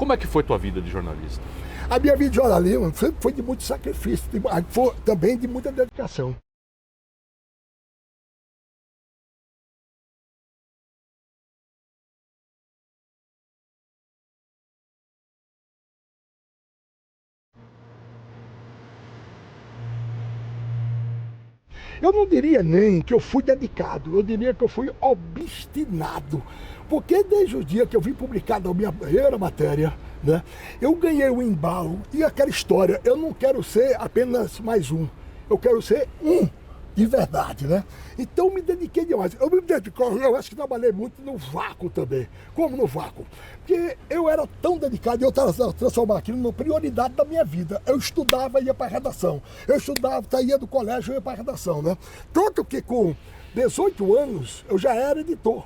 Como é que foi tua vida de jornalista? A minha vida de jornalismo sempre foi de muito sacrifício, foi também de muita dedicação. Eu não diria nem que eu fui dedicado, eu diria que eu fui obstinado. Porque desde o dia que eu vi publicada a minha primeira matéria, né, eu ganhei o embalo e aquela história, eu não quero ser apenas mais um, eu quero ser um de verdade, né? Então me dediquei demais. Eu acho que trabalhei muito no vácuo também. Como no vácuo? Porque eu era tão dedicado e eu estava transformando aquilo numa prioridade da minha vida. Eu estudava e ia para a redação. Eu estudava, saía do colégio e ia para a redação, né? Tanto que com 18 anos eu já era editor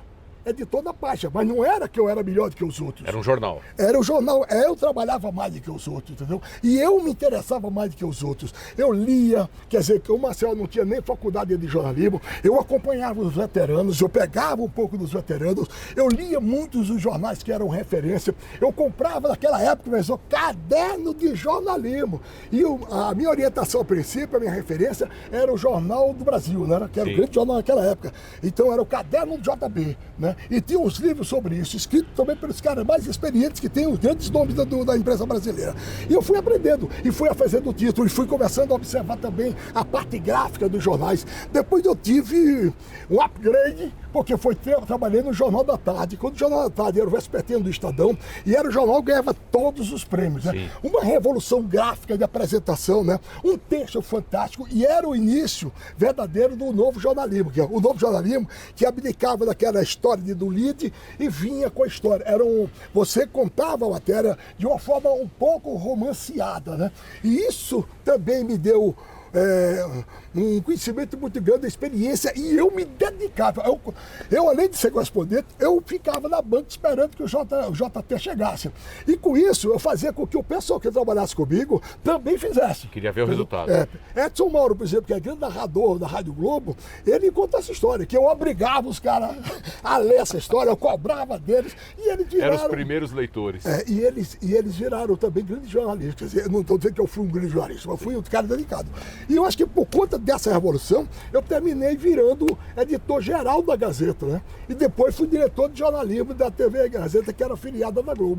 da página, mas não era que eu era melhor do que os outros. Era um jornal. Era um jornal, eu trabalhava mais do que os outros, entendeu? E eu me interessava mais do que os outros. Eu lia, quer dizer, que o Marcel não tinha nem faculdade de jornalismo, eu acompanhava os veteranos, eu pegava um pouco dos veteranos, eu lia muitos dos jornais que eram referência, eu comprava naquela época, mesmo, caderno de jornalismo. E a minha orientação, a princípio, a minha referência era o Jornal do Brasil, né? Que era o grande jornal naquela época. Então era o caderno do JB, né? E tinha uns livros sobre isso, escritos também pelos caras mais experientes que têm os grandes nomes da imprensa brasileira. E eu fui aprendendo, e fui fazendo o título, e fui começando a observar também a parte gráfica dos jornais. Depois eu tive um upgrade, porque eu trabalhei no Jornal da Tarde. Quando o Jornal da Tarde era o vespertino do Estadão, e era o jornal que ganhava todos os prêmios, né? Uma revolução gráfica de apresentação, né? Um texto fantástico, e era o início verdadeiro do novo jornalismo, que é o novo jornalismo que abdicava daquela história do lead e vinha com a história. Você contava a matéria de uma forma um pouco romanceada, né? E isso também me deu um conhecimento muito grande da experiência, e eu me dedicava. Eu, além de ser correspondente, eu ficava na banca esperando que o JT chegasse. E com isso, eu fazia com que o pessoal que trabalhasse comigo também fizesse. Queria ver o resultado. Edson Mauro, por exemplo, que é grande narrador da Rádio Globo, ele conta essa história, que eu obrigava os caras a ler essa história, eu cobrava deles, e eles viraram... Eram os primeiros leitores. E eles viraram também grandes jornalistas. Quer dizer, eu não estou dizendo que eu fui um grande jornalista, mas fui um cara dedicado. E eu acho que por conta dessa revolução, eu terminei virando editor-geral da Gazeta, né? E depois fui diretor de jornalismo da TV Gazeta, que era afiliada da Globo.